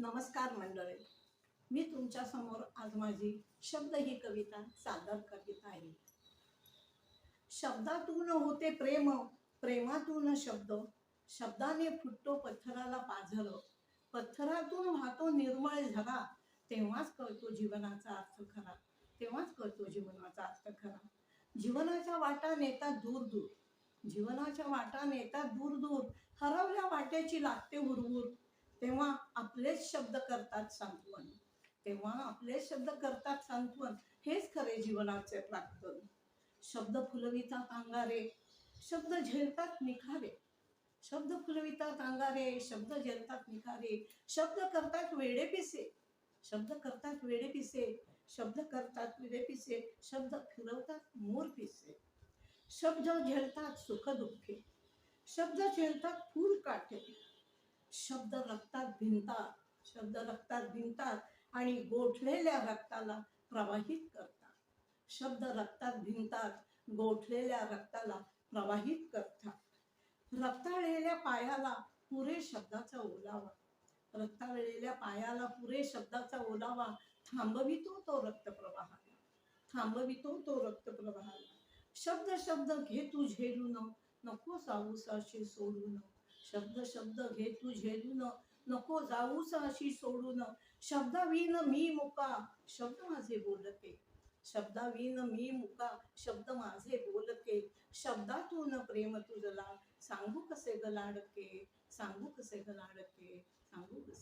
नमस्कार मंडळी, मी तुमच्या समोर आज माझी शब्द ही कविता सादर करीत आहे. शब्दातून होते प्रेम, प्रेमातून शब्द, शब्दाने फुटतो पत्थराला पाझर, पत्थरातून वाहतो निर्मळ झरा, तेव्हाच कळतो जीवनाचा अर्थ खरा, तेव्हाच कळतो जीवनाचा अर्थ खरा. जीवनाच्या वाटा नेतात दूर दूर, जीवनाच्या वाटा नेतात दूर दूर, हरवल्या वाट्याची लागते हुरहुर, तेव्हा आपलेच शब्द करतात सांत्वन, तेव्हा आपलेच शब्द करतात सांत्वन, हेच खरे जीवनाचे प्राक्तन. शब्द फुलवितात अंगारे, शब्द झेलतात निखारे, शब्द फुलवितात अंगारे, शब्द झेलतात निखारे, शब्द करतात वेडेपिसे, शब्द करतात वेडेपिसे, शब्द करतात वेडेपिसे, शब्द फिरवतात मोरपिसे. शब्द झेलतात सुख दुःखे, शब्द झेलतात फूल काटे, शब्द रक्तात भिनतात, शब्द रक्तात भिनतात आणि गोठलेल्या रक्ताला प्रवाहित करतात. शब्द रक्तात भिनतात, गोठलेल्या रक्ताला प्रवाहित करतात. रक्ताळलेल्या पायाला पुरे शब्दाचा ओलावा, रक्ताळलेल्या पायाला पुरे शब्दाचा ओलावा, थांबवितो तो रक्तप्रवाहाला, थांबवितो तो रक्तप्रवाहाला. शब्द शब्द घे तू झेलून, नको जाऊस अशी सोडून, शब्द शब्द घे तू झेलून, नको जाऊस अशी सोडून. शब्दाविन मी मुका, शब्द माझे बोलके, शब्दाविन मी मुका, शब्द माझे बोलके. शब्दातून प्रेम तुझला, सांगू कसे ग लाडके, सांगू कसे ग लाडके, सांगू कसे.